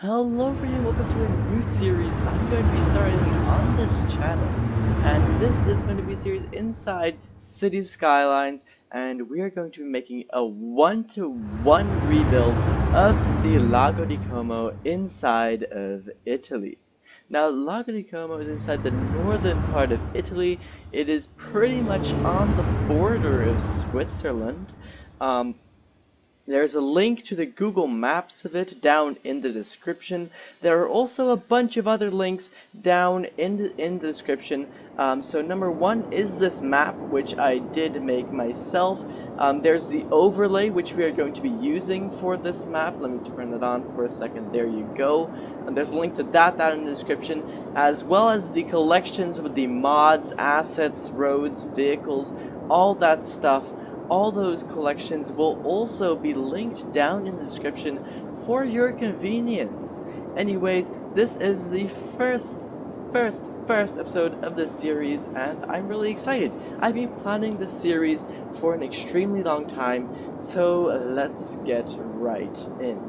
Hello everyone, welcome to a new series I'm going to be starting on this channel. And this is going to be a series inside City Skylines, and we are going to be making a one-to-one rebuild of the Lago di Como inside of Italy. Now, Lago di Como is inside the northern part of Italy. It is pretty much on the border of Switzerland. Um, there's a link to the Google Maps of it down in the description. There are also a bunch of other links down in the description. So number one is this map, which I did make myself. There's the overlay, which we are going to be using for this map. Let me turn it on for a second. There you go. And there's a link to that down in the description, as well as the collections with the mods, assets, roads, vehicles, all that stuff. All those collections will also be linked down in the description for your convenience. Anyways, this is the first episode of this series, and I'm really excited. I've been planning this series for an extremely long time, so let's get right in.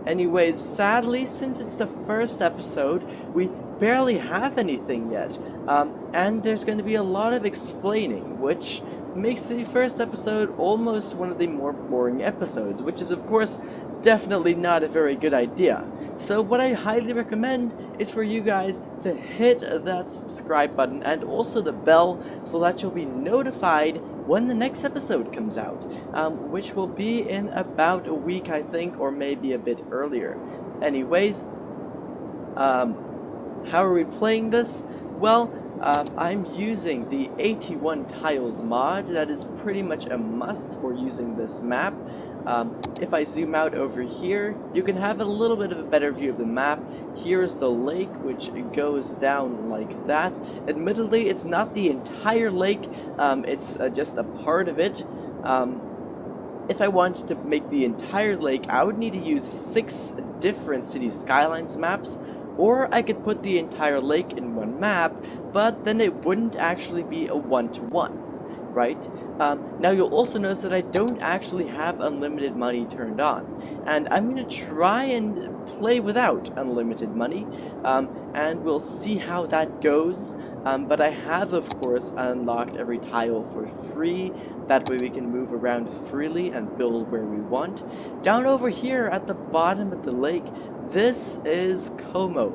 Anyways, sadly, since it's the first episode, we barely have anything yet, and there's going to be a lot of explaining, which makes the first episode almost one of the more boring episodes, which is of course definitely not a very good idea. So what I highly recommend is for you guys to hit that subscribe button and also the bell so that you'll be notified when the next episode comes out, which will be in about a week, I think, or maybe a bit earlier. Anyways, how are we playing this? Well, I'm using the 81 tiles mod. That is pretty much a must for using this map. If I zoom out over here, you can have a little bit of a better view of the map. Here's the lake, which goes down like that. Admittedly, it's not the entire lake, it's just a part of it. If I wanted to make the entire lake, I would need to use 6 different City Skylines maps, or I could put the entire lake in one map, but then it wouldn't actually be a one-to-one, right? Now you'll also notice that I don't actually have unlimited money turned on, and I'm going to try and play without unlimited money, and we'll see how that goes. But I have, of course, unlocked every tile for free. That way we can move around freely and build where we want. Down over here at the bottom of the lake, this is Como.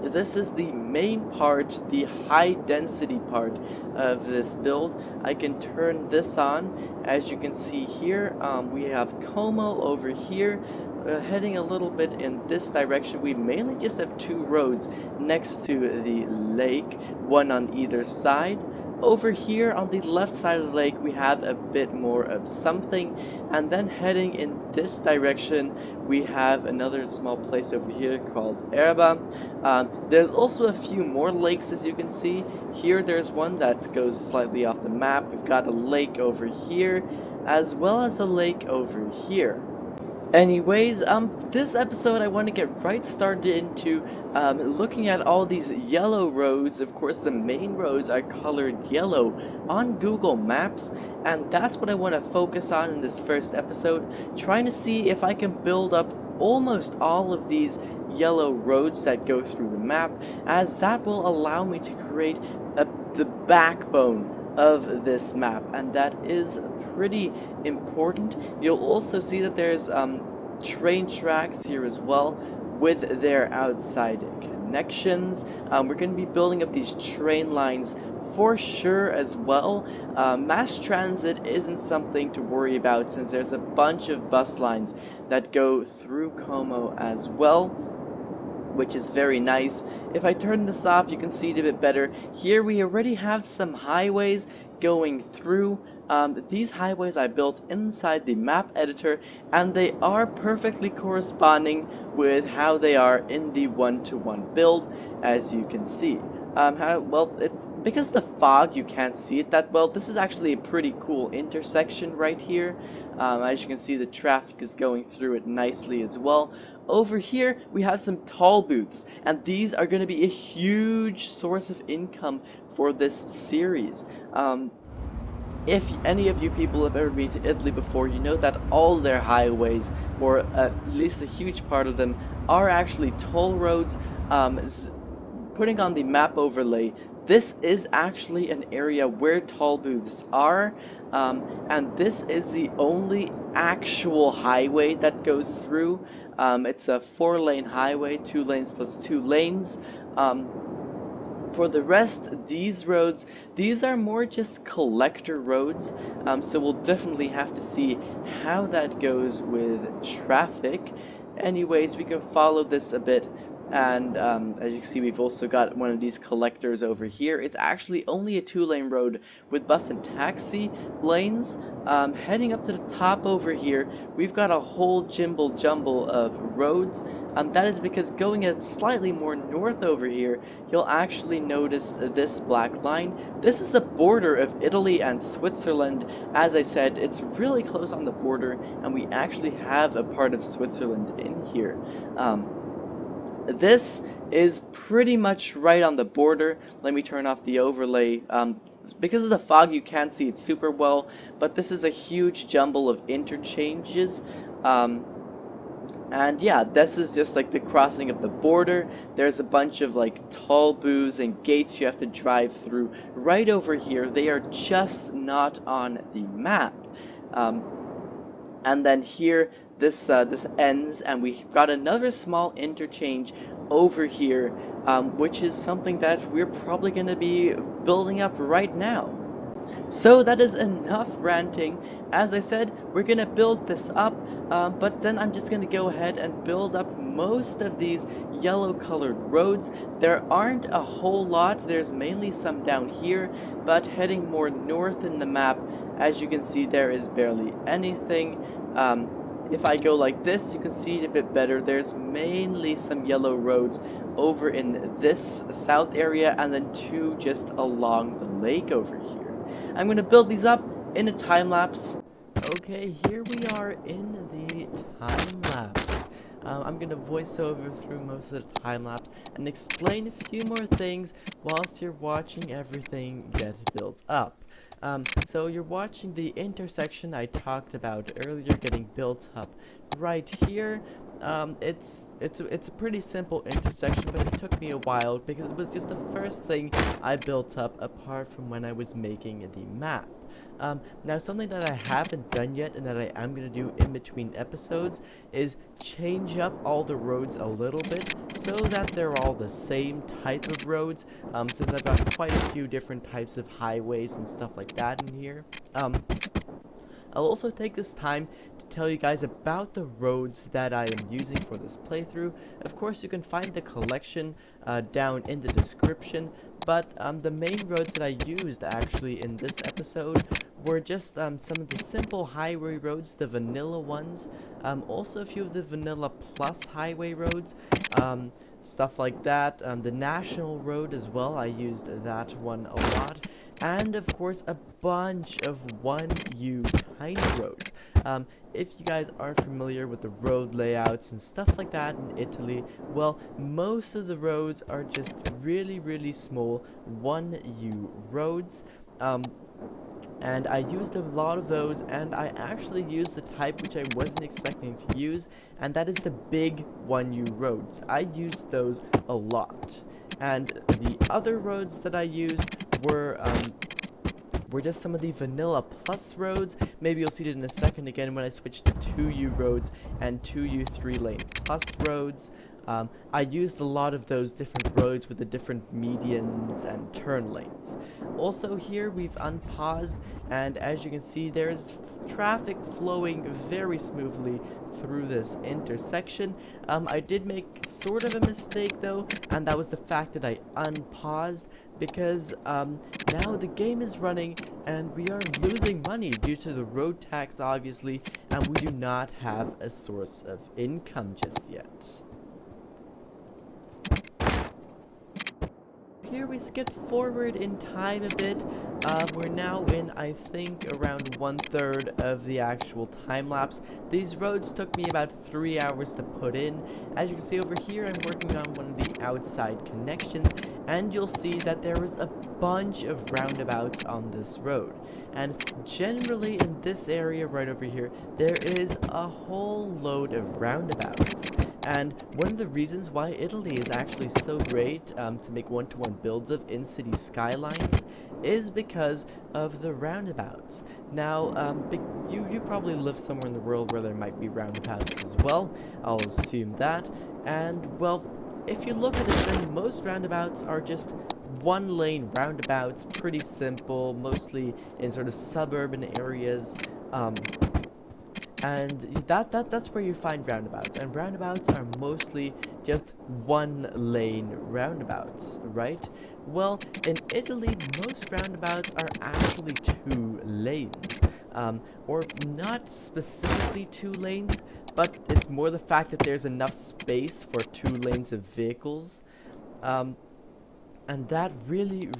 This is the main part, the high density part of this build. I can turn this on. As you can see here, we have Como over here. Heading a little bit in this direction. We mainly just have 2 roads next to the lake, one on either side. Over here on the left side of the lake we have a bit more of something, and then heading in this direction we have another small place over here called Erba. There's also a few more lakes, as you can see. Here there's one that goes slightly off the map. We've got a lake over here as well as a lake over here. Anyways, this episode I want to get right started into looking at all these yellow roads. Of course, the main roads are colored yellow on Google Maps, and that's what I want to focus on in this first episode, trying to see if I can build up almost all of these yellow roads that go through the map, as that will allow me to create the backbone of this map, and that is pretty important. You'll also see that there's train tracks here as well with their outside connections. We're going to be building up these train lines for sure as well. Mass transit isn't something to worry about since there's a bunch of bus lines that go through Como as well, which is very nice. If I turn this off, you can see it a bit better. Here we already have some highways going through. These highways I built inside the map editor, and they are perfectly corresponding with how they are in the one-to-one build, as you can see. Because the fog you can't see it that well. This is actually a pretty cool intersection right here. As you can see, the traffic is going through it nicely as well. Over here we have some toll booths, and these are going to be a huge source of income for this series. If any of you people have ever been to Italy before, you know that all their highways or at least a huge part of them, are actually toll roads. Putting on the map overlay, this is actually an area where toll booths are, and this is the only actual highway that goes through. It's a 4-lane highway, 2 lanes plus 2 lanes. For the rest, these roads, these are more just collector roads, so we'll definitely have to see how that goes with traffic. Anyways, we can follow this a bit, and as you can see, we've also got one of these collectors over here. It's actually only a 2-lane road with bus and taxi lanes. Heading up to the top over here, we've got a whole jimble jumble of roads. That is because going a slightly more north over here, you'll actually notice this black line. This is the border of Italy and Switzerland. As I said, it's really close on the border, and we actually have a part of Switzerland in here. This is pretty much right on the border. Let me turn off the overlay. Because of the fog, you can't see it super well, but this is a huge jumble of interchanges. And yeah, this is just like the crossing of the border. There's a bunch of like toll booths and gates you have to drive through right over here. They are just not on the map. And then here, this ends, and we got another small interchange over here, which is something that we're probably going to be building up right now. So that is enough ranting. As I said, we're gonna build this up, but then I'm just gonna go ahead and build up most of these yellow colored roads. There aren't a whole lot, there's mainly some down here, but heading more north in the map, as you can see, there is barely anything. If I go like this, you can see it a bit better. There's mainly some yellow roads over in this south area, and then 2 just along the lake over here. I'm going to build these up in a time lapse. Okay, here we are in the time lapse. I'm going to voice over through most of the time lapse and explain a few more things whilst you're watching everything get built up. So you're watching the intersection I talked about earlier getting built up right here. It's a pretty simple intersection, but it took me a while because it was just the first thing I built up apart from when I was making the map. Now something that I haven't done yet and that I am going to do in between episodes is change up all the roads a little bit so that they're all the same type of roads, since I've got quite a few different types of highways and stuff like that in here. I'll also take this time to tell you guys about the roads that I am using for this playthrough. Of course, you can find the collection down in the description, but the main roads that I used actually in this episode were just some of the simple highway roads, the vanilla ones, also a few of the vanilla plus highway roads, stuff like that, the national road as well, I used that one a lot. And of course a bunch of 1U tiny roads. If you guys aren't familiar with the road layouts and stuff like that in Italy, well, most of the roads are just really small 1U roads. And I used a lot of those, and I actually used the type which I wasn't expecting to use, and that is the big 1U roads. I used those a lot. And the other roads that I used were just some of the vanilla plus roads. Maybe you'll see it in a second again when I switch to 2U roads and 2U 3-lane plus roads. I used a lot of those different roads with the different medians and turn lanes. Also here we've unpaused, and as you can see there's traffic flowing very smoothly through this intersection. I did make sort of a mistake though, and that was the fact that I unpaused, because now the game is running and we are losing money due to the road tax obviously, and we do not have a source of income just yet. Here we skip forward in time a bit. We're now in, I think, around 1/3 of the actual time lapse. These roads took me about 3 hours to put in. As you can see over here, I'm working on one of the outside connections, and you'll see that there is a bunch of roundabouts on this road. And generally in this area right over here, there is a whole load of roundabouts. And one of the reasons why Italy is actually so great to make one-to-one builds of in-city skylines is because of the roundabouts. Now, you probably live somewhere in the world where there might be roundabouts as well. I'll assume that. And, well, if you look at it, then most roundabouts are just one-lane roundabouts, pretty simple, mostly in sort of suburban areas. And that's where you find roundabouts, and roundabouts are mostly just one-lane roundabouts, right? Well, in Italy, most roundabouts are actually 2 lanes, or not specifically 2 lanes, but it's more the fact that there's enough space for 2 lanes of vehicles, and that really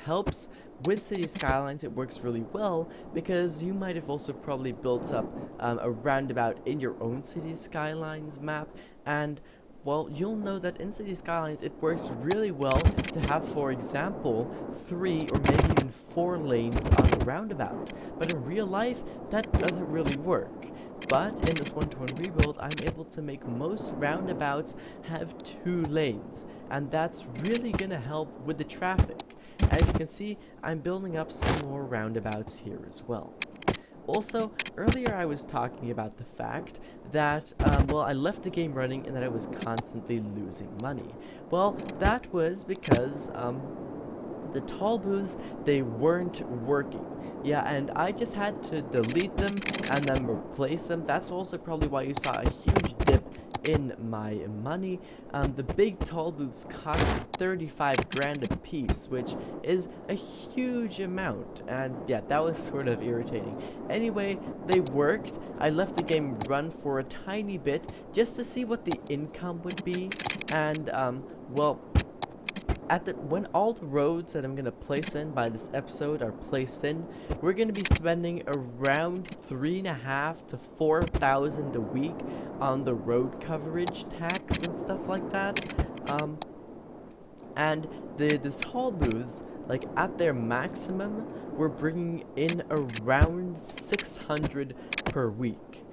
helps. With City Skylines, it works really well because you might have also probably built up a roundabout in your own City Skylines map, and well, you'll know that in City Skylines it works really well to have, for example, 3 or maybe even 4 lanes on the roundabout. But in real life, that doesn't really work. But in this one-to-one rebuild, I'm able to make most roundabouts have 2 lanes, and that's really gonna help with the traffic. As you can see, I'm building up some more roundabouts here as well. Also, earlier I was talking about the fact that, well, I left the game running and that I was constantly losing money. Well, that was because, the toll booths, they weren't working. Yeah, and I just had to delete them and then replace them. That's also probably why you saw a huge dip in my money. The big toll booths cost 35 grand a piece, which is a huge amount, and yeah, that was sort of irritating. Anyway, they worked. I left the game run for a tiny bit just to see what the income would be, and well, when all the roads that I'm gonna place in by this episode are placed in, we're gonna be spending around 3,500 to 4,000 a week on the road coverage tax and stuff like that. And the toll booths, like at their maximum, we're bringing in around 600 per week.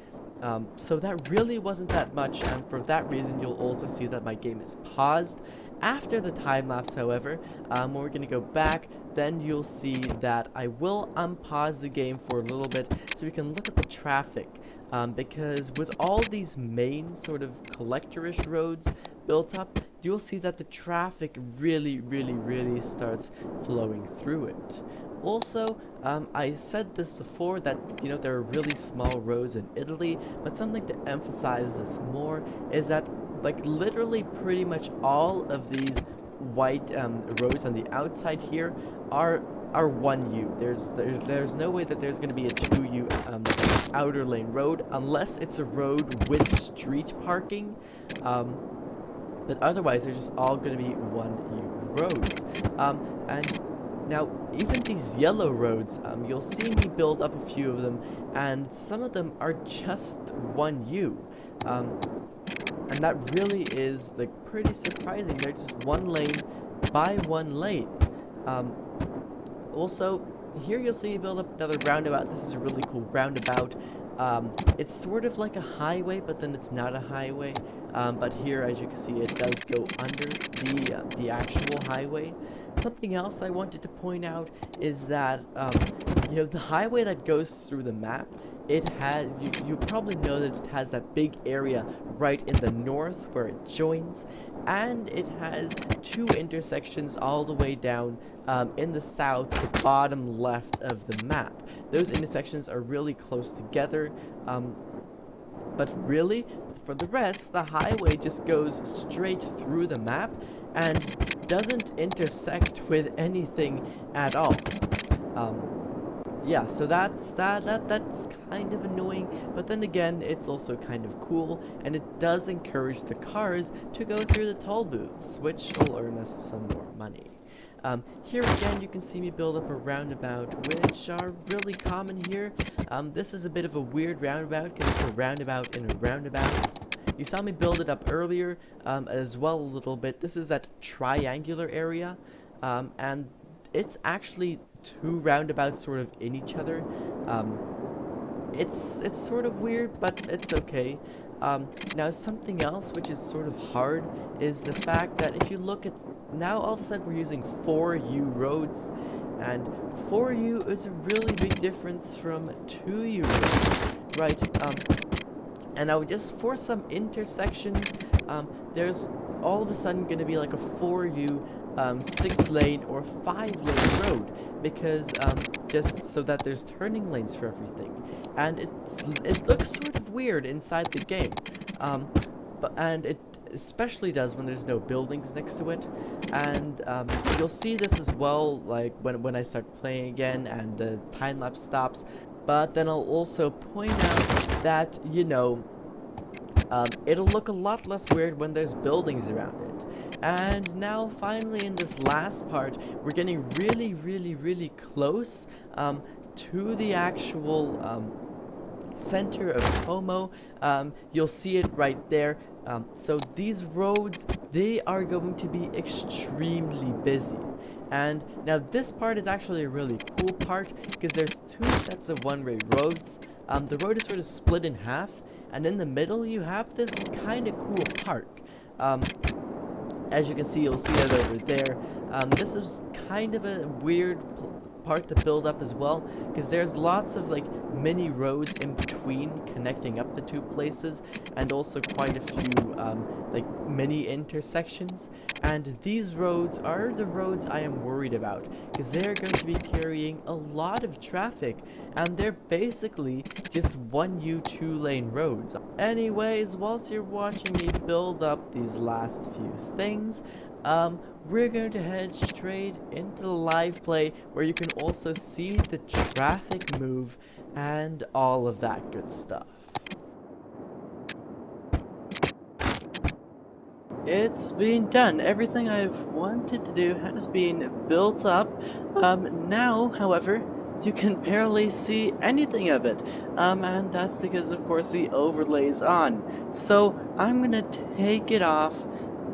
So that really wasn't that much, and for that reason, you'll also see that my game is paused. After the time lapse, however, when we're going to go back, then you'll see that I will unpause the game for a little bit so we can look at the traffic. Because with all these main sort of collectorish roads built up, you'll see that the traffic really starts flowing through it. Also, I said this before that, you know, there are really small roads in Italy, but something to emphasize this more is that, like, literally pretty much all of these white roads on the outside here are 1U. There's no way that there's going to be a 2U outer lane road unless it's a road with street parking. But otherwise, they're just all going to be 1U roads. And now, even these yellow roads, you'll see me build up a few of them, and some of them are just 1U. And that really is, like, pretty surprising. They're just 1 lane by 1 lane. Also, here you'll see me build up another roundabout. This is a really cool roundabout. It's sort of like a highway, but then it's not a highway. But here, as you can see, it does go under the actual highway. Something else I wanted to point out is that, you know, the highway that goes through the map, it has, you probably know that it has that big area right in the north where it joins, and it has 2 intersections all the way down in the south, the bottom left of the map. Those intersections are really close together, but really, for the rest, the highway just goes straight through the map and doesn't intersect with anything at all. Yeah, so that's kind of annoying, but then again, it's also kind of cool, and it does encourage the cars to go through the toll booths, which will earn us some more money. Here again, you can see me build up a roundabout, which are really common here. This is a bit of a weird roundabout, because it's a roundabout in a roundabout. You saw me build it up earlier as well a little bit. This is that triangular area, and it's actually two roundabouts sort of in each other. Um, it's sort of weird, but it's okay. Now something else which is sort of hard is the fact that if you look at now all of a sudden we're using 4U roads, and 4U is a really big difference from 2U roads, right? And now just for some intersections, there's all of a sudden going to be like a 4U 6-lane or 5-lane road, because just so that there's turning lanes for everything, and it looks sort of weird inside the game, and it especially does when there's no buildings next to it. And you'll see this as well, like when I start playing again and the time lapse stops. But then I'll also point out that, you know, it'll look a lot less weird when there's buildings around it. And now finally in this last part, we're getting really close to the actual center of Como. You'll see it right there. So these roads, they are going to be extremely busy. And now this part is actually a really cool part, because there's two sets of one-way roads. The road is sort of split in half, and in the middle you have this kind of cool park. As you can see, you'll see it over there. This is kind of a weird part to build up as well, because there's lots of like mini roads in between connecting up the two places, and also quite a few like mini intersections. And these roads are the roads I am worried about, because they're going to be carrying a lot of traffic, and they're basically just 1U 2-lane roads. Anyways, whilst you're watching me build up these last few things, we're going to head straight into the live play, where you can also see the traffic move and all of that good stuff. It's been done. Everything I've wanted to do has been built up. Now, however, you can barely see anything of it. And that's because, of course, the overlay's on. So I'm gonna take it off.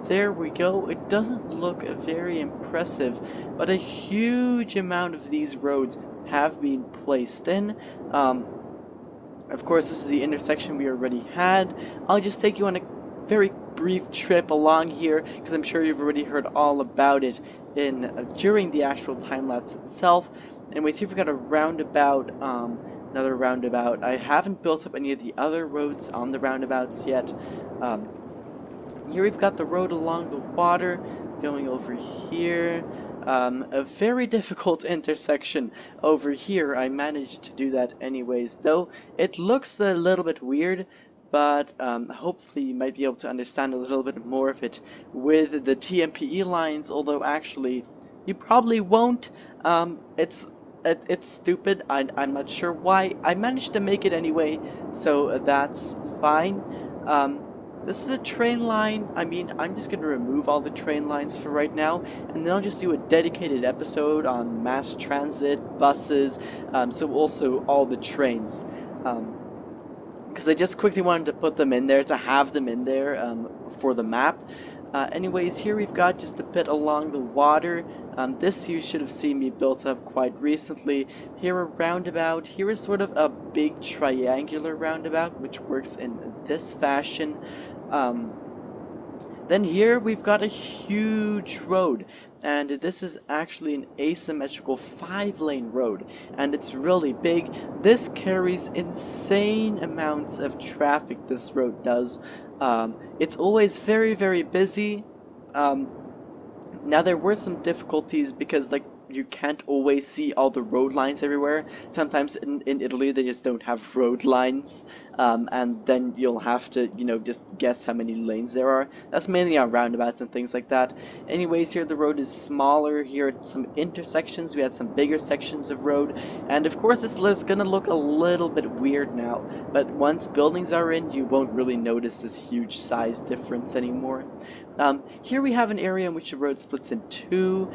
There we go. It doesn't look very impressive, but a huge amount of these roads have been placed in. Of course, this is the intersection we already had. I'll just take you on a very brief trip along here, because I'm sure you've already heard all about it in during the actual time lapse itself. Anyways, here we've got a roundabout, another roundabout. I haven't built up any of the other roads on the roundabouts yet. Here we've got the road along the water going over here. A very difficult intersection over here. I managed to do that anyways, though it looks a little bit weird, but hopefully you might be able to understand a little bit more of it with the TMPE lines, although actually you probably won't. It's stupid. I'm not sure why. I managed to make it anyway, so that's fine. This is a train line. I mean, I'm just going to remove all the train lines for right now, and then I'll just do a dedicated episode on mass transit, buses, so also all the trains. Because I just quickly wanted to put them in there, to have them in there for the map. Anyways, here we've got just a bit along the water. This you should have seen me built up quite recently. Here a roundabout. Here is sort of a big triangular roundabout, which works in this fashion. Then here we've got a huge road, and this is actually an asymmetrical 5-lane road, and it's really big. This carries insane amounts of traffic, this road does. It's always very busy. Now there were some difficulties because like you can't always see all the road lines everywhere. Sometimes in Italy they just don't have road lines, and then you'll have to, you know, just guess how many lanes there are. That's mainly on roundabouts and things like that. Anyways, here the road is smaller. Here at some intersections we had some bigger sections of road, and of course this is gonna look a little bit weird now, but once buildings are in, you won't really notice this huge size difference anymore. Here we have an area in which the road splits in two.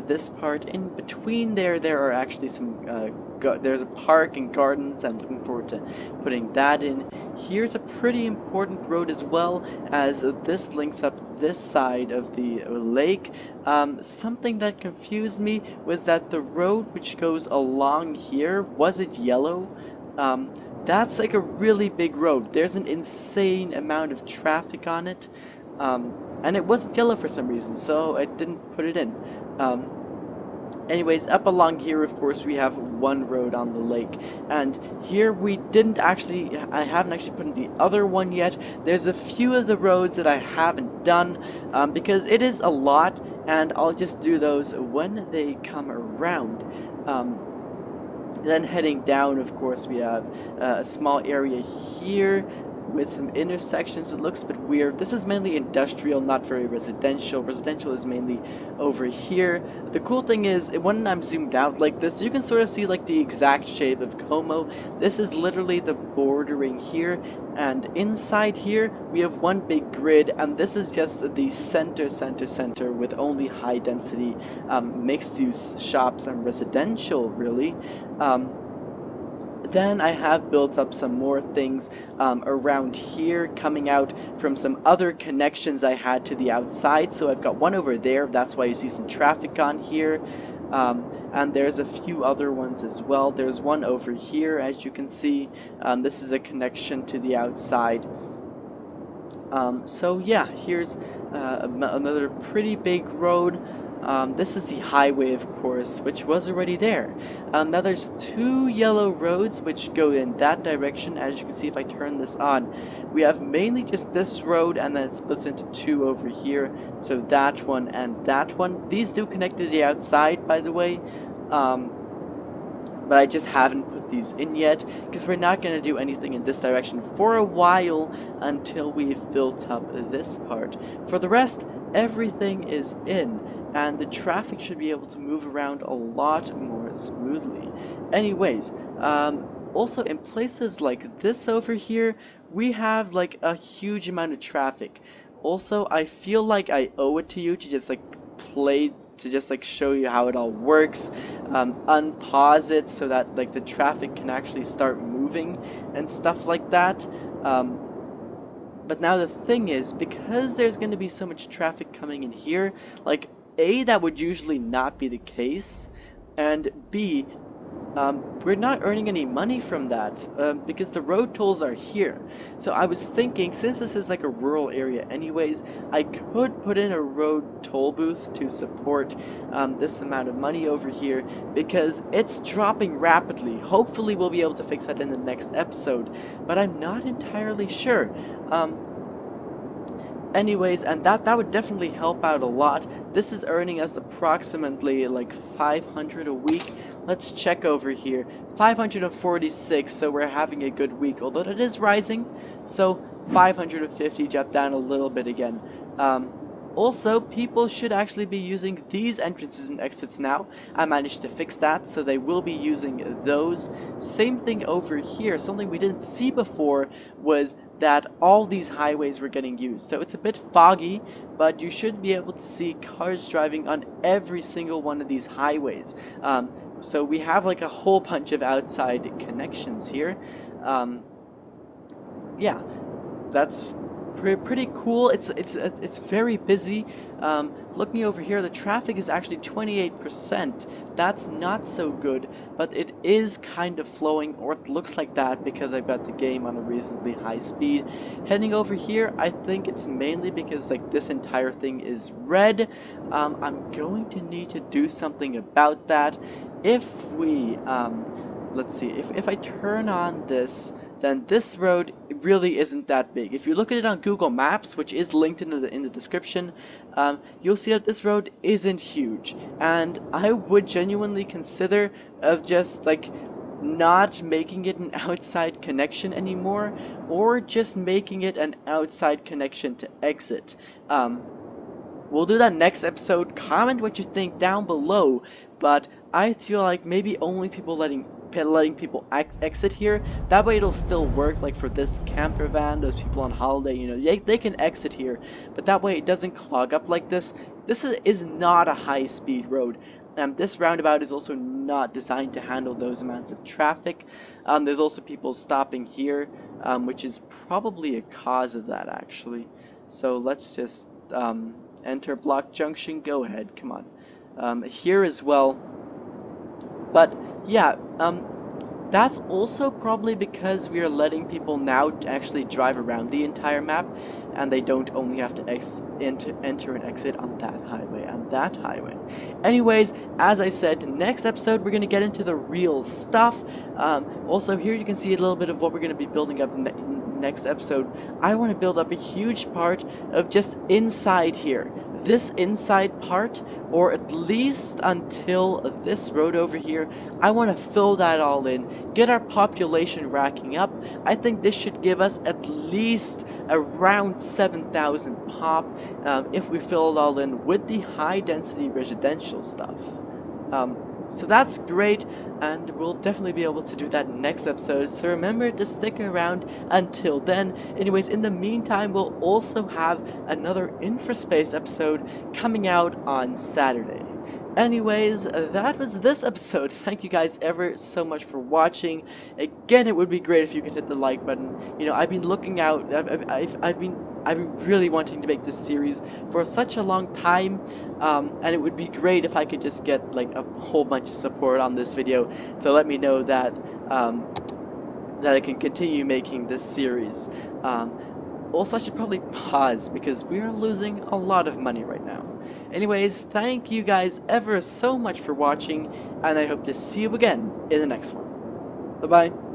This part in between there are actually some, there's a park and gardens. I'm looking forward to putting that in. Here's a pretty important road as well, as this links up this side of the lake. Something that confused me was that the road which goes along here, was it yellow? That's like a really big road. There's an insane amount of traffic on it. And it wasn't yellow for some reason, so I didn't put it in. Anyways, up along here, of course, we have one road on the lake, and here we didn't actually, I haven't actually put in the other one yet. There's a few of the roads that I haven't done, because it is a lot, and I'll just do those when they come around. Then heading down, of course, we have a small area here with some intersections. It looks a bit weird. This is mainly industrial, not very residential. Residential is mainly over here. The cool thing is, when I'm zoomed out like this, you can sort of see like the exact shape of Como. This is literally the bordering here, and inside here we have one big grid, and this is just the center with only high density mixed use shops and residential, really. Then I have built up some more things around here, coming out from some other connections I had to the outside. So I've got one over there, that's why you see some traffic on here. And there's a few other ones as well. There's one over here, as you can see. This is a connection to the outside. So yeah, here's another pretty big road. This is the highway, of course, which was already there. Now there's two yellow roads which go in that direction. As you can see, if I turn this on, we have mainly just this road, and then it splits into two over here. So that one and that one. These do connect to the outside, by the way. But I just haven't put these in yet, because we're not going to do anything in this direction for a while until we've built up this part. For the rest, everything is in, and the traffic should be able to move around a lot more smoothly. Anyways, also in places like this over here, we have like a huge amount of traffic. Also, I feel like I owe it to you to just like show you how it all works, unpause it so that like the traffic can actually start moving and stuff like that. But now the thing is, because there's going to be so much traffic coming in here, like A, that would usually not be the case, and B, we're not earning any money from that, because the road tolls are here. So I was thinking, since this is like a rural area anyways, I could put in a road toll booth to support this amount of money over here, because it's dropping rapidly. Hopefully we'll be able to fix that in the next episode, but I'm not entirely sure. Anyways, and that would definitely help out a lot. This is earning us approximately like 500 a week. Let's check over here. 546, so we're having a good week, although it is rising. So 550, drop down a little bit again. Also, people should actually be using these entrances and exits now. I managed to fix that, so they will be using those. Same thing over here. Something we didn't see before was that all these highways were getting used. So it's a bit foggy, but you should be able to see cars driving on every single one of these highways. So we have like a whole bunch of outside connections here. Yeah, that's pretty cool. It's very busy. Looking over here, the traffic is actually 28%. That's not so good, but it is kind of flowing, or it looks like that, because I've got the game on a reasonably high speed. Heading over here, I think it's mainly because like this entire thing is red. I'm going to need to do something about that. If we let's see, if I turn on this, then this road really isn't that big. If you look at it on Google Maps, which is linked in the description, you'll see that this road isn't huge, and I would genuinely consider of just like not making it an outside connection anymore, or just making it an outside connection to exit. We'll do that next episode. Comment what you think down below, but I feel like maybe only people letting letting people exit here. That way it'll still work, like for this camper van, those people on holiday, you know, they can exit here, but that way it doesn't clog up like this. This is not a high-speed road. This roundabout is also not designed to handle those amounts of traffic. There's also people stopping here, which is probably a cause of that, actually. So let's just enter block junction. Go ahead, come on. Here as well. But yeah, that's also probably because we are letting people now actually drive around the entire map, and they don't only have to enter and exit on that highway and that highway. Anyways, as I said, next episode we're going to get into the real stuff. Also, here you can see a little bit of what we're going to be building up next episode. I want to build up a huge part of just inside here. This inside part, or at least until this road over here, I want to fill that all in, get our population racking up. I think this should give us at least around 7,000 pop if we fill it all in with the high density residential stuff. So that's great, and we'll definitely be able to do that next episode, so remember to stick around until then. Anyways, in the meantime, we'll also have another Infraspace episode coming out on Saturday. Anyways, that was this episode. Thank you guys ever so much for watching. Again, it would be great if you could hit the like button. You know, I've been looking out, I've been really wanting to make this series for such a long time, and it would be great if I could just get like a whole bunch of support on this video to let me know that that I can continue making this series. Also, I should probably pause because we are losing a lot of money right now. Anyways, thank you guys ever so much for watching, and I hope to see you again in the next one. Bye-bye.